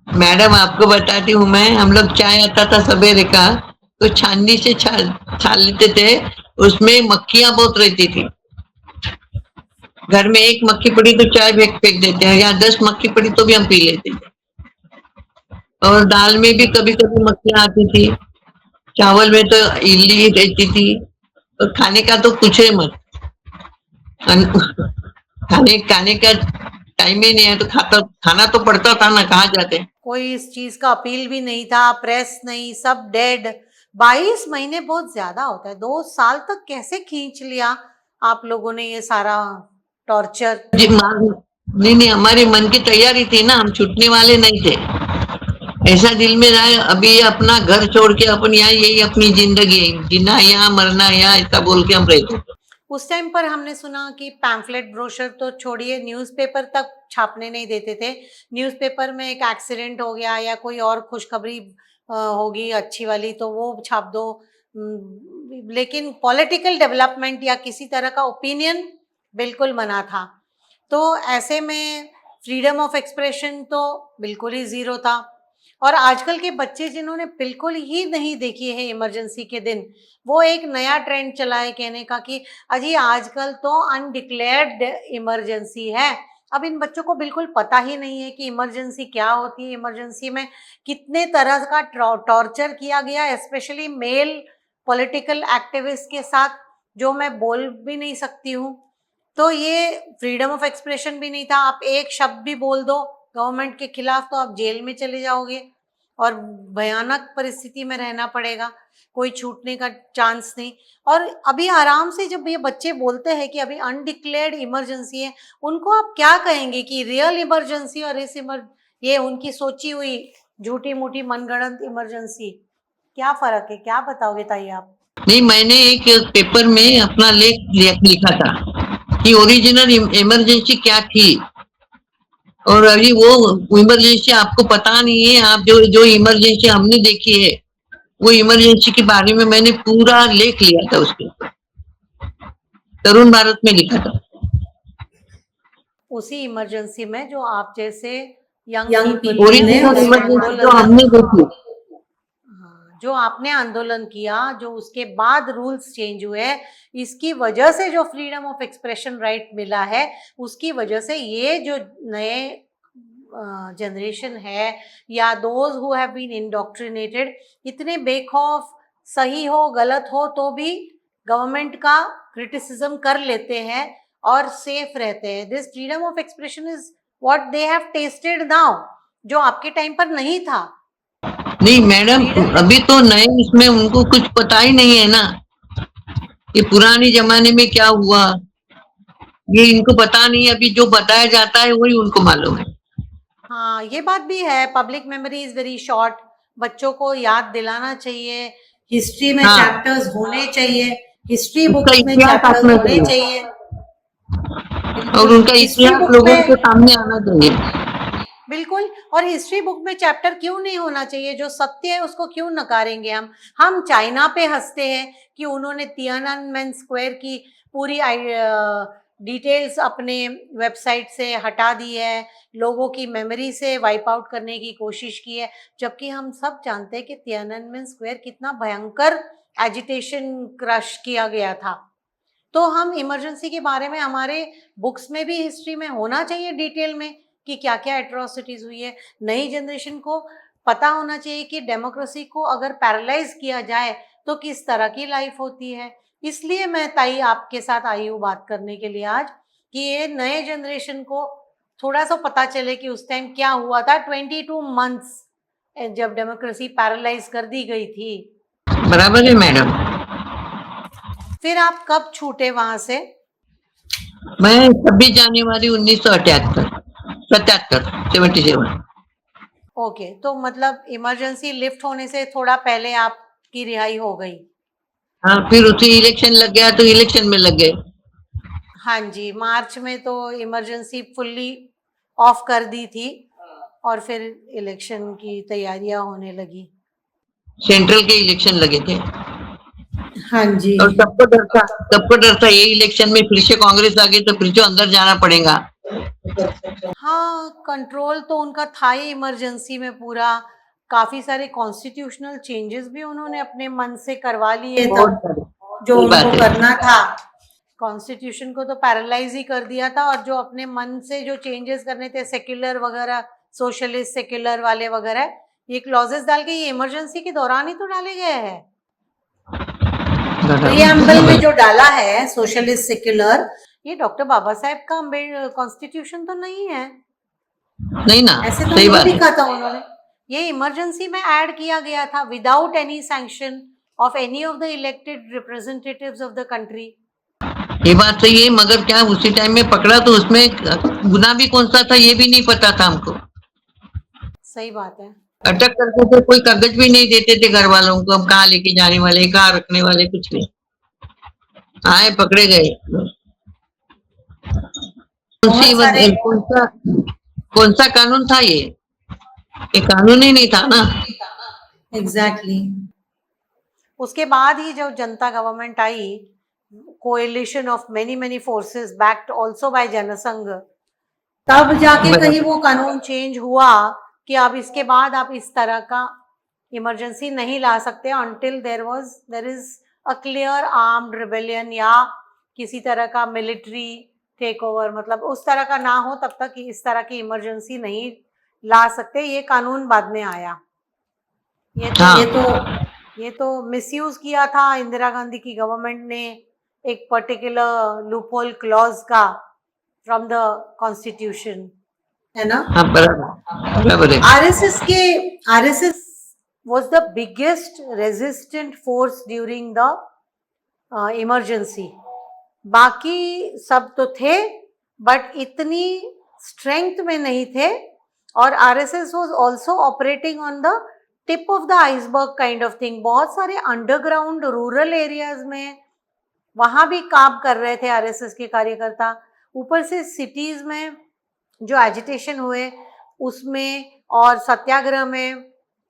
मैडम आपको बताती हूँ मैं, हम लोग चाय आता था सवेरे का, तो छाननी से छान लेते थे, उसमें मक्खियां बहुत रहती थी। घर में एक मक्खी पड़ी तो चाय फेंक देते हैं, यहाँ 10 मक्खी पड़ी तो भी हम पी लेते थे। और दाल में भी कभी कभी मक्खियां आती थी, चावल में तो इल्ली रहती थी, और खाने का तो पूछे मत। खाने खाने का टाइम ही नहीं है तो खाना तो पड़ता था ना, कहाँ जाते। कोई इस चीज का अपील भी नहीं था, प्रेस नहीं, सब डेड। 22 महीने बहुत ज्यादा होता है, 2 साल तक कैसे खींच लिया आप लोगों ने ये सारा टॉर्चर? जी नहीं नहीं, हमारे मन की तैयारी थी ना, हम छूटने वाले नहीं थे। ऐसा दिल में रहा अभी अपना घर छोड़ के अपन यहाँ, यही अपनी जिंदगी है, जीना यहाँ मरना यहाँ, ऐसा बोल के हम रहते। उस टाइम पर हमने सुना कि पैम्फलेट ब्रोशर तो छोड़िए, न्यूज़पेपर तक छापने नहीं देते थे। न्यूज़पेपर में एक एक्सीडेंट हो गया या कोई और खुशखबरी होगी अच्छी वाली तो वो छाप दो। लेकिन पॉलिटिकल डेवलपमेंट या किसी तरह का ओपिनियन बिल्कुल मना था। तो ऐसे में फ्रीडम ऑफ एक्सप्रेशन तो बिल्कुल ही ज़ीरो था। और आजकल के बच्चे जिन्होंने बिल्कुल ही नहीं देखी है इमरजेंसी के दिन, वो एक नया ट्रेंड चला है कहने का कि अजी आजकल तो अनडिक्लेयर्ड इमरजेंसी है। अब इन बच्चों को बिल्कुल पता ही नहीं है कि इमरजेंसी क्या होती है, इमरजेंसी में कितने तरह का टॉर्चर किया गया, स्पेशली मेल पॉलिटिकल एक्टिविस्ट के साथ, जो मैं बोल भी नहीं सकती हूँ। तो ये फ्रीडम ऑफ एक्सप्रेशन भी नहीं था। आप एक शब्द भी बोल दो गवर्नमेंट के खिलाफ तो आप जेल में चले जाओगे और भयानक परिस्थिति में रहना पड़ेगा, कोई छूटने का चांस नहीं। और अभी आराम से जब ये बच्चे बोलते हैं कि अभी अनडिक्लेयर्ड इमरजेंसी है, उनको आप क्या कहेंगे कि रियल इमरजेंसी और ये उनकी सोची हुई झूठी मूठी मनगढ़ंत इमरजेंसी, क्या फर्क है? क्या बताओगे ताई आप? नहीं, मैंने एक पेपर में अपना लेख लिखा था कि ओरिजिनल इमरजेंसी क्या थी, और अभी वो इमरजेंसी आपको पता नहीं है। आप जो जो इमरजेंसी हमने देखी है, वो इमरजेंसी के बारे में मैंने पूरा लेख लिया था, उसके तरुण भारत में लिखा था। उसी इमरजेंसी में जो आप जैसे यंग ओरिजिनल इमरजेंसी जो हमने देखी, जो आपने आंदोलन किया, जो उसके बाद रूल्स चेंज हुए, इसकी वजह से जो फ्रीडम ऑफ एक्सप्रेशन राइट मिला है, उसकी वजह से ये जो नए जनरेशन है या दोज हु हैव बीन इंडोक्ट्रिनेटेड, इतने बेखौफ, सही हो गलत हो तो भी गवर्नमेंट का क्रिटिसिज्म कर लेते हैं और सेफ रहते हैं। This freedom of expression is what they have tested now, जो आपके टाइम पर नहीं था। नहीं मैडम, अभी तो नए इसमें उनको कुछ पता ही नहीं है ना, ये पुराने जमाने में क्या हुआ ये इनको पता नहीं। अभी जो बताया जाता है वही उनको मालूम है। हाँ, ये बात भी है। Public memory is very short. बच्चों को याद दिलाना चाहिए, हिस्ट्री में हाँ, चैप्टर्स होने चाहिए, हिस्ट्री बुक उसका में इतिहास चैप्टर्स आना होने चाहिए चाहिए। और उनका हिस्ट्री इतिहास बुक लोगों के में सामने आना चाहिए। बिल्कुल। और हिस्ट्री बुक में चैप्टर क्यों नहीं होना चाहिए? जो सत्य है उसको क्यों नकारेंगे हम चाइना पे हंसते हैं कि उन्होंने तियाननमेन स्क्वायर की पूरी डिटेल्स अपने वेबसाइट से हटा दी है, लोगों की मेमोरी से वाइप आउट करने की कोशिश की है, जबकि हम सब जानते हैं कि तियाननमेन स्क्वायर कितना भयंकर एजिटेशन क्रश किया गया था। तो हम इमरजेंसी के बारे में हमारे बुक्स में भी हिस्ट्री में होना चाहिए डिटेल में कि क्या क्या एट्रोसिटीज हुई है। नई जनरेशन को पता होना चाहिए कि डेमोक्रेसी को अगर पैरालाइज किया जाए तो किस तरह की लाइफ होती है। इसलिए मैं ताई आपके साथ आई हूँ बात करने के लिए आज, कि ये नए जनरेशन को थोड़ा सा पता चले कि उस टाइम क्या हुआ था। 22 मंथ्स जब डेमोक्रेसी पैरालाइज कर दी गई थी। बराबर है मैडम। फिर आप कब छूटे वहां से? मैं 26 जनवरी 1978 77। ओके, तो मतलब इमरजेंसी लिफ्ट होने से थोड़ा पहले आपकी रिहाई हो गई। हाँ, फिर उसी इलेक्शन लग गया तो इलेक्शन में लग गए। हाँ जी, मार्च में तो इमरजेंसी फुल्ली ऑफ कर दी थी और फिर इलेक्शन की तैयारियां होने लगी। सेंट्रल के इलेक्शन लगे थे हाँ जी। और सबको डर था ये इलेक्शन में फिर से कांग्रेस आ गई तो फिर से अंदर जाना पड़ेगा। हाँ, कंट्रोल तो उनका था ही इमरजेंसी में पूरा। काफी सारे कॉन्स्टिट्यूशनल चेंजेस भी उन्होंने अपने मन से करवा लिए तब, जो उनको करना था। कॉन्स्टिट्यूशन को तो पैरालाइज ही कर दिया था, और जो अपने मन से जो चेंजेस करने थे, सेक्युलर वगैरह, सोशलिस्ट सेक्युलर वाले वगैरह, ये क्लॉजेस डाल के ये इमरजेंसी के दौरान ही तो डाले गए हैं। प्रीएम्बल में जो डाला है सोशलिस्ट सेक्युलर, ये डॉक्टर बाबा साहेब का कॉन्स्टिट्यूशन तो नहीं है, नहीं ना, ऐसे तो सही नहीं बात है। लिखा था उन्होंने। ये इमरजेंसी में ऐड किया गया था without any sanction of any of the elected representatives of the country. ये बात सही है, मगर क्या उसी टाइम में पकड़ा तो उसमें गुना भी कौन सा था ये भी नहीं पता था हमको। सही बात है। अटक करते थे, कोई कागज भी नहीं देते थे घर वालों को, हम कहाँ लेके जाने वाले, कहाँ रखने वाले, कुछ नहीं। आए पकड़े गए। बहुत सारे कौन सा कानून था ये कानून ही नहीं था ना। एग्जैक्टली उसके बाद ही जब जनता गवर्नमेंट आई, coalition of many many forces backed also by Jansangh, तब जाके कहीं वो कानून चेंज हुआ कि अब इसके बाद आप इस तरह का इमरजेंसी नहीं ला सकते until there is a clear armed rebellion या किसी तरह का मिलिट्री टेक ओवर, मतलब उस तरह का ना हो तब तक इस तरह की इमरजेंसी नहीं ला सकते। ये कानून बाद में आया। ये तो मिसयूज किया था इंदिरा गांधी की गवर्नमेंट ने एक पर्टिकुलर लूपहोल क्लॉज का फ्रॉम द कॉन्स्टिट्यूशन, है ना। हाँ, बराबर है। RSS was the biggest resistant force during the emergency. बाकी सब तो थे बट इतनी स्ट्रेंथ में नहीं थे, और RSS was also operating on the tip of the iceberg kind of thing. बहुत सारे अंडरग्राउंड रूरल एरियाज में वहाँ भी काम कर रहे थे आरएसएस के कार्यकर्ता। ऊपर से सिटीज में जो एजिटेशन हुए उसमें और सत्याग्रह में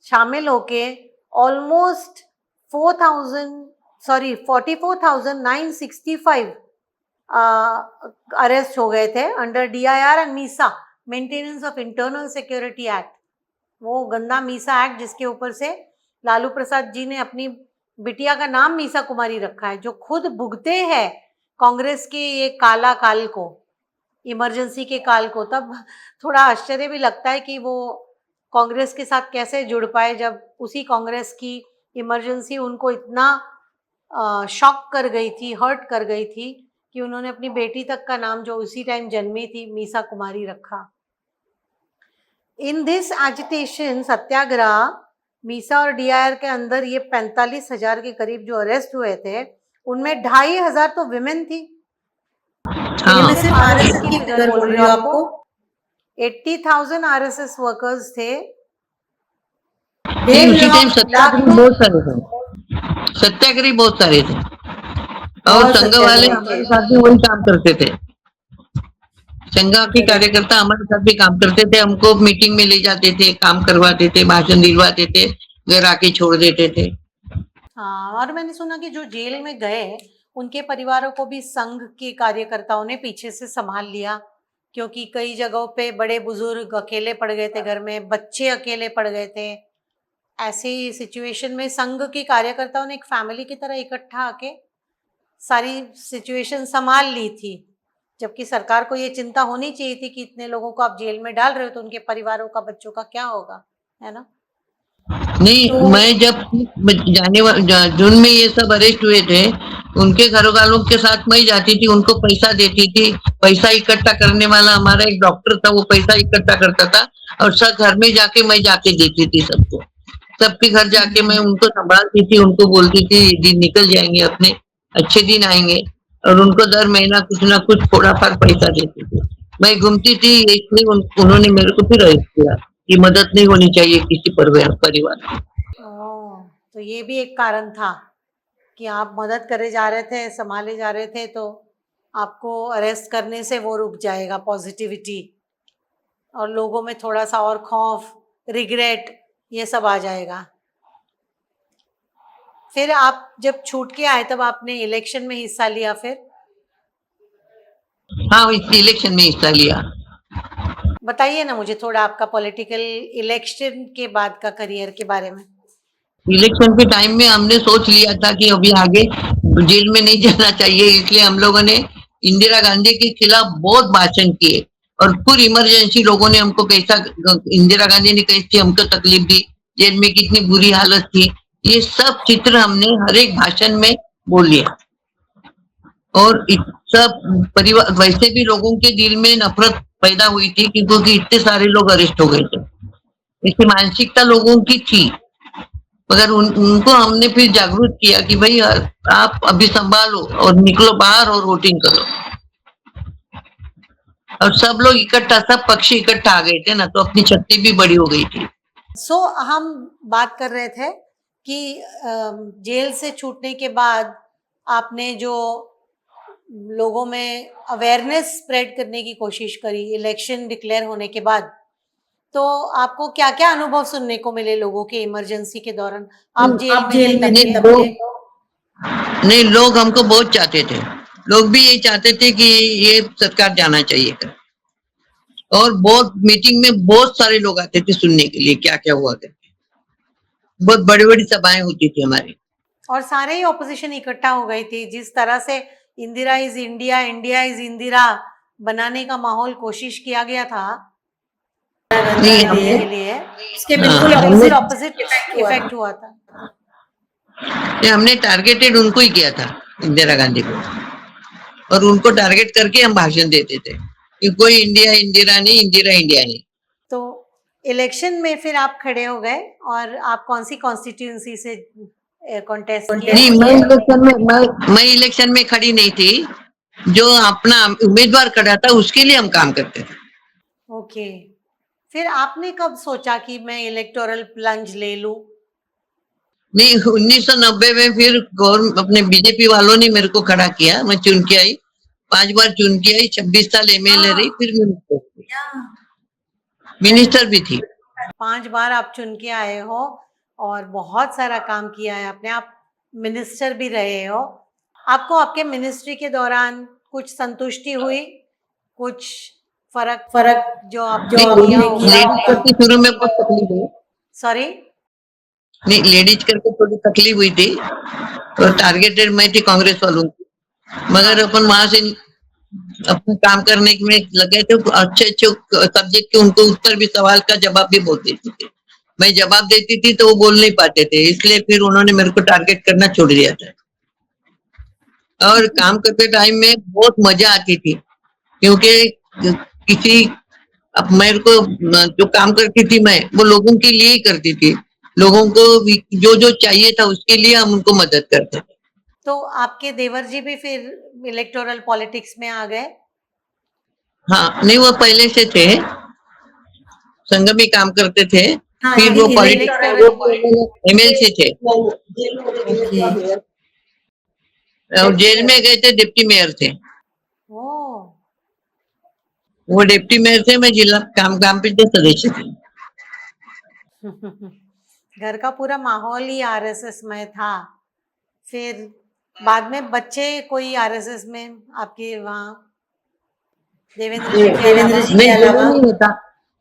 शामिल होके ऑलमोस्ट 44,965 अरेस्ट हो गए थे under DIR and Misa, maintenance of internal security act. वो गंदा मीसा एक्ट जिसके ऊपर से लालू प्रसाद जी ने अपनी बिटिया का नाम मीसा कुमारी रखा है, जो खुद भुगते हैं कांग्रेस के ये काला काल को, इमरजेंसी के काल को। तब थोड़ा आश्चर्य भी लगता है कि वो कांग्रेस के साथ कैसे जुड़ पाए, जब उसी कांग्रेस की इमरजेंसी उनको इतना शॉक कर गई थी, हर्ट कर गई थी कि उन्होंने अपनी बेटी तक का नाम जो उसी टाइम जन्मी थी मीसा कुमारी रखा। इन दिस एजिटेशन सत्याग्रह, मीसा और DIR के अंदर ये 45,000 के करीब जो अरेस्ट हुए थे, उनमें 2,500 तो विमेन थी। हाँ। मैं सिर्फ आरएसएस की फिगर बोल रही हूँ आपको। 80,000 आरएसएस वर्कर्स थे। उसी टाइम सत्याग्रही बहुत सारे थे, सत्याग्रही बहुत सारे थे, और संघ वाले हमारे साथ भी वही काम करते थे। संघ के कार्यकर्ता हमारे साथ भी काम करते थे, हमको मीटिंग में ले जाते थे, काम करवाते थे, भाषण दिलवाते थे, घर आके छोड़ देते थे। हाँ, और मैंने सुना कि जो जेल में गए उनके परिवारों को भी संघ के कार्यकर्ताओं ने पीछे से संभाल लिया, क्योंकि कई जगहों पे बड़े बुजुर्ग अकेले पड़ गए थे घर में, बच्चे अकेले पड़ गए थे। ऐसी सिचुएशन में संघ के कार्यकर्ताओं ने एक फैमिली की तरह इकट्ठा आके सारी सिचुएशन संभाल ली थी, जबकि सरकार को ये चिंता होनी चाहिए थी कि इतने लोगों को आप जेल में डाल रहे हो तो उनके परिवारों का, बच्चों का क्या होगा, है ना। नहीं तो मैं जब जून में ये सब अरेस्ट हुए थे, उनके घर वालों के साथ मैं जाती थी, उनको पैसा देती थी। पैसा इकट्ठा करने वाला हमारा एक डॉक्टर था, वो पैसा इकट्ठा करता था और सब घर में जाके मैं जाके देती थी सबको, सबके घर जाके मैं उनको संभालती थी, उनको बोलती थी ये दिन निकल जाएंगे, अपने अच्छे दिन आएंगे, और उनको दर महीना कुछ ना कुछ थोड़ा फार पैसा देती थी। मैं घूमती थी, इसलिए उन्होंने मेरे को फिर अरेस्ट किया कि मदद नहीं होनी चाहिए किसी परिवार की। तो ये भी एक कारण था कि आप मदद करे जा रहे थे, संभाले जा रहे थे, तो आपको अरेस्ट करने से वो रुक जाएगा पॉजिटिविटी, और लोगों में थोड़ा सा और खौफ, रिग्रेट, ये सब आ जाएगा। फिर आप जब छूट के आए तब आपने इलेक्शन में हिस्सा लिया फिर? हाँ, इस इलेक्शन में हिस्सा लिया। बताइए ना मुझे थोड़ा आपका पॉलिटिकल इलेक्शन के बाद का करियर के बारे में। इलेक्शन के टाइम में हमने सोच लिया था कि अभी आगे जेल में नहीं जाना चाहिए, इसलिए हम लोगों ने इंदिरा गांधी के खिलाफ बहुत भाषण किए, और पूरी इमरजेंसी लोगों ने हमको कैसा, इंदिरा गांधी ने कैसी हमको तकलीफ दी, जेल में कितनी बुरी हालत थी, ये सब चित्र हमने हर एक भाषण में बोल लिया। और सब परिवार, वैसे भी लोगों के दिल में नफरत पैदा हुई थी क्योंकि इतने सारे लोग अरेस्ट हो गए थे। इसकी मानसिकता लोगों की थी, मगर उनको हमने फिर जागरूक किया कि भाई आप अभी संभालो और निकलो बाहर और वोटिंग करो। और सब लोग इकट्ठा, सब पक्षी इकट्ठा आ गए थे ना, तो अपनी शक्ति भी बड़ी हो गई थी। हम बात कर रहे थे कि जेल से छूटने के बाद आपने जो लोगों में अवेयरनेस स्प्रेड करने की कोशिश करी इलेक्शन डिक्लेयर होने के बाद, तो आपको क्या क्या अनुभव सुनने को मिले लोगों के इमरजेंसी के दौरान? आप जेल में थे तब के। नहीं, लोग हमको बहुत चाहते थे, लोग भी यही चाहते थे कि ये सरकार जाना चाहिए। और बहुत मीटिंग में बहुत सारे लोग आते थे सुनने के लिए क्या क्या हुआ करके। बहुत बड़ी बड़ी सभाएं होती थी हमारी। और सारे ही ऑपोजिशन इकट्ठा हो गई थी। जिस तरह से Indira is India, India is Indira बनाने का माहौल कोशिश किया गया था नहीं, के लिए, इसके बिल्कुल ऑपोजिट इफेक्ट हुआ था। हमने टारगेटेड उनको ही किया था, इंदिरा गांधी को, और उनको टारगेट करके हम भाषण देते थे कि कोई इंडिया इंदिरा नहीं, इंदिरा इंडिया नहीं। तो इलेक्शन में फिर आप खड़े हो गए और आप कौन सी कॉन्स्टिट्यूंसी से कॉन्टेस्ट किया? नहीं, मैं इलेक्शन में खड़ी नहीं थी। जो अपना उम्मीदवार खड़ा था उसके लिए हम काम करते थे। ओके, फिर आपने कब सोचा कि मैं इलेक्टोरल प्लंज ले लूं? नहीं, 1990 में फिर अपने बीजेपी वालों ने मेरे को खड़ा किया, मैं चुन के आई, 5 बार चुन के आई, 26 साल एमएलए रही, फिर मिनिस्टर भी थी। 5 बार आप चुन के आए हो और बहुत सारा काम किया है आपने, आप मिनिस्टर भी रहे हो। आपको आपके मिनिस्ट्री के दौरान कुछ संतुष्टि हुई, कुछ फर्क जो आपने किया? शुरू में बहुत तकलीफ हुई। सॉरी, नहीं, लेडीज करके थोड़ी तकलीफ हुई थी, तो टारगेटेड मैं थी कांग्रेस वालों की, मगर अपन वहां से अपना काम करने में लगे थे। अच्छे अच्छे सब्जेक्ट के उनको उत्तर भी, सवाल का जवाब भी बोल देती थी। मैं जवाब देती थी तो वो बोल नहीं पाते थे, इसलिए फिर उन्होंने मेरे को टारगेट करना छोड़ दिया था। और काम करते टाइम में बहुत मजा आती थी, क्योंकि किसी, अब मेरे को जो काम करती थी मैं, वो लोगों के लिए ही करती थी। लोगों को जो जो चाहिए था उसके लिए हम उनको मदद करते थे। तो आपके देवर जी भी फिर इलेक्टोरल पॉलिटिक्स में आ गए? हाँ, नहीं, वो पहले से थे, संघ में काम करते थे। हाँ, फिर वो एमएलसी थे, और जेल में गए थे, डिप्टी मेयर थे। ओ, वो डिप्टी मेयर थे, मैं जिला काम पे सदस्य थे। घर का पूरा माहौल ही आरएसएस में था। फिर बाद में बच्चे कोई आरएसएस में आपके वहाँ देवेंद्र जी के अलावा?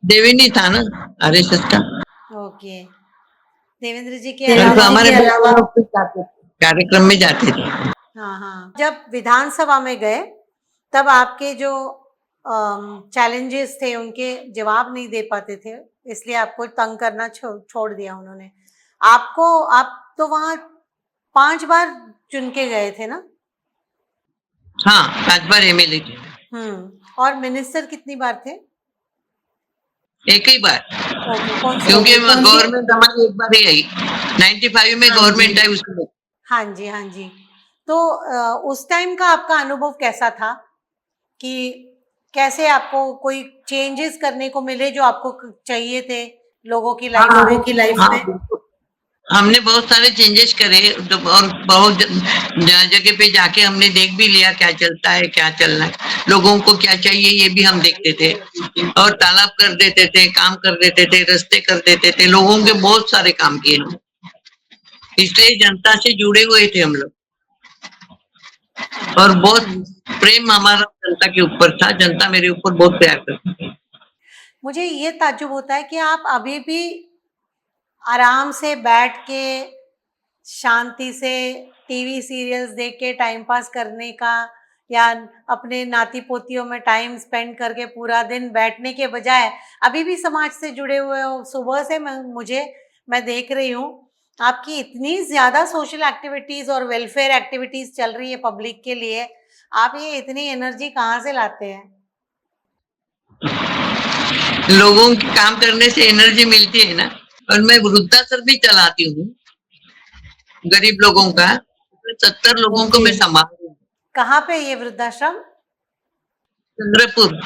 देवेंद्र था ना आरएसएस का। ओके, देवेंद्र जी के तो अलावा? हमारे कार्यक्रम में जाते थे। हाँ हाँ, जब विधानसभा में गए तब आपके जो चैलेंजेस थे उनके जवाब नहीं दे पाते थे, इसलिए आपको तंग करना छोड़ दिया उन्होंने आपको। आप तो वहाँ 5 बार चुन के गए थे ना? हाँ, 5 बार एमएलए थे। और मिनिस्टर कितनी बार थे? एक ही बार, कौन सी? क्योंकि गवर्नमेंट हमारी एक बार ही आई, 95 में गवर्नमेंट आई उसमें। हाँ जी, हाँ जी। तो उस टाइम का आपका अनुभव कैसा था कि कैसे आपको कोई चेंजेस करने को मिले जो आपको चाहिए थे लोगों की लाइफ में? हमने बहुत सारे चेंजेस करे, और बहुत जगह पे जाके हमने देख भी लिया क्या चलता है, क्या चलना है, लोगों को क्या चाहिए ये भी हम देखते थे। और तालाब कर देते थे, काम कर देते थे, रास्ते कर देते थे, लोगों के बहुत सारे काम किए हम, इसलिए जनता से जुड़े हुए थे हम लोग। और बहुत प्रेम हमारा जनता के ऊपर था, जनता मेरे ऊपर बहुत प्यार करती थी। मुझे ये ताज्जुब होता है कि आप अभी भी आराम से बैठ के शांति से टीवी सीरियल्स देख के टाइम पास करने का, या अपने नाती पोतियों में टाइम स्पेंड करके पूरा दिन बैठने के बजाय अभी भी समाज से जुड़े हुए हो। सुबह से मैं देख रही हूँ आपकी इतनी ज़्यादा सोशल एक्टिविटीज़ और वेलफेयर एक्टिविटीज़ चल रही है पब्लिक के लिए, आप ये इतनी एनर्जी कहाँ से लाते हैं? लोगों के काम करने से एनर्जी मिलती है ना। और मैं वृद्धाश्रम भी चलाती हूँ, गरीब लोगों का। 70 लोगों को ओके, मैं संभाल रही हूँ। कहाँ पे ये वृद्धाश्रम? चंद्रपुर,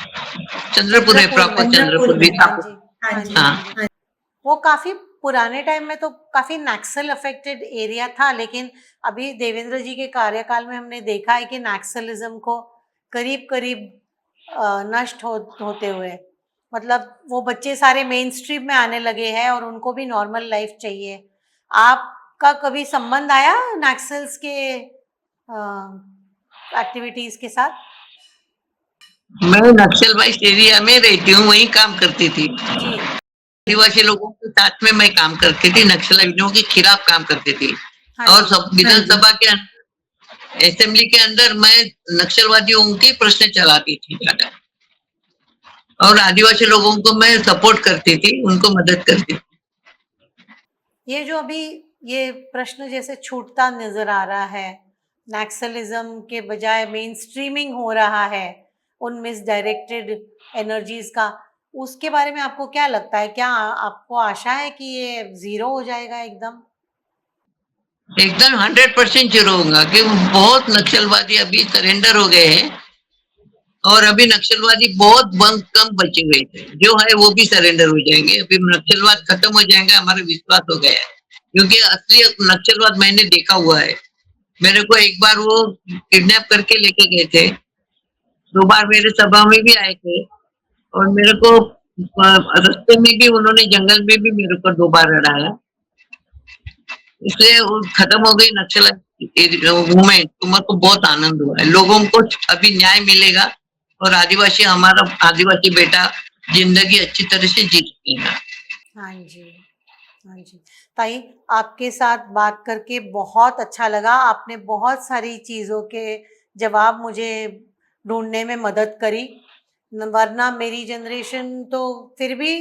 चंद्रपुर है, चंद्रपुर में। प्रॉपर चंद्रपुर हाँ बीजापुर। जी, हाँ जी, हाँ। हाँ जी। वो काफी पुराने टाइम में तो काफी नक्सल अफेक्टेड एरिया था, लेकिन अभी देवेंद्र जी के कार्यकाल में हमने देखा है कि नक्सलिज्म को करीब करीब नष्ट होते हुए, मतलब वो बच्चे सारे मेन स्ट्रीम में आने लगे हैं और उनको भी नॉर्मल लाइफ चाहिए। आपका कभी संबंध आया नक्सल्स के एक्टिविटीज के साथ? मैं नक्सलवाइज एरिया में रहती हूँ, वहीं काम करती थी। जी, आदिवासी लोगों के साथ में मैं काम करती थी, नक्सलियों के खिलाफ काम करती थी। हाँ और जी, सब विधानसभा के असेंबली के अंदर मैं नक्सलवादियों के प्रश्न चलाती थी ज्यादा। और आदिवासी लोगों को मैं सपोर्ट करती थी, उनको मदद करती थी। ये जो अभी ये प्रश्न जैसे छूटता नजर आ रहा है, नक्सलिज्म के बजाय मेन स्ट्रीमिंग हो रहा है उन मिसडायरेक्टेड एनर्जीज का, उसके बारे में आपको क्या लगता है? क्या आपको आशा है कि ये जीरो हो जाएगा एकदम? एकदम 100% जीरो होगा कि बहुत नक्सलवादी अभी सरेंडर हो गए हैं। और अभी नक्सलवादी बहुत कम बचे हुए थे, जो है वो भी सरेंडर हो जाएंगे। अभी नक्सलवाद खत्म हो जाएगा, हमारा विश्वास हो गया है। क्योंकि असली नक्सलवाद मैंने देखा हुआ है। मेरे को एक बार वो किडनैप करके लेके गए थे, 2 बार मेरे सभा में भी आए थे। और मेरे को रास्ते में भी उन्होंने, जंगल में भी मेरे को 2 बार लड़ाया। इसलिए वो खत्म हो गई नक्सल मूवमेंट, तो मेरे को बहुत आनंद हुआ है। लोगों को अभी न्याय मिलेगा और आदिवासी, हमारा आदिवासी बेटा जिंदगी अच्छी तरह से जी सकेगा। हाँ जी, हाँ जी। ताई, आपके साथ बात करके बहुत अच्छा लगा। आपने बहुत सारी चीज़ों के जवाब मुझे ढूंढने में मदद करी। वरना मेरी जनरेशन तो फिर भी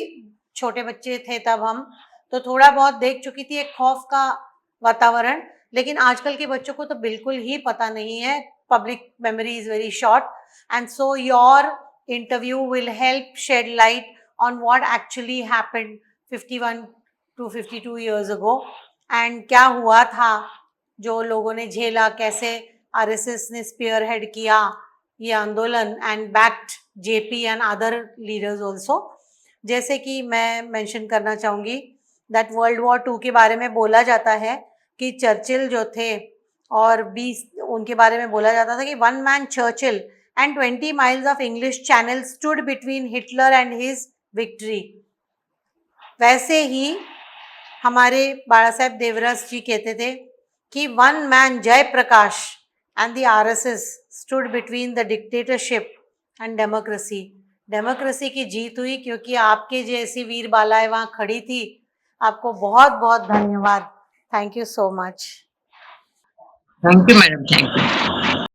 छोटे बच्चे थे तब हम, तो थोड़ा बहुत देख चुकी थी एक खौफ का वातावरण, लेकिन आजकल के बच्चों को तो बिल्कुल ही पता नहीं है। Public memory is very short, and so your interview will help shed light on what actually happened 51 to 52 years ago, and क्या हुआ था, जो लोगों ने झेला, कैसे आरएसएस ने स्पीयर हेड किया ये आंदोलन and backed JP and other leaders also. जैसे कि मैं मेंशन करना चाहूँगी दैट वर्ल्ड वॉर 2 के बारे में बोला जाता है कि चर्चिल जो थे और 20 उनके बारे में बोला जाता था कि 1 man Churchill and 20 miles of English Channel stood between Hitler and his victory। वैसे ही हमारे बाला साहेब देवरस जी कहते थे कि 1 man Jayaprakash and the RSS stood between the dictatorship and democracy। Democracy की जीत हुई क्योंकि आपके जैसी वीर बालाएं वहां खड़ी थी। आपको बहुत बहुत धन्यवाद। Thank you so much. Thank you madam, thank you.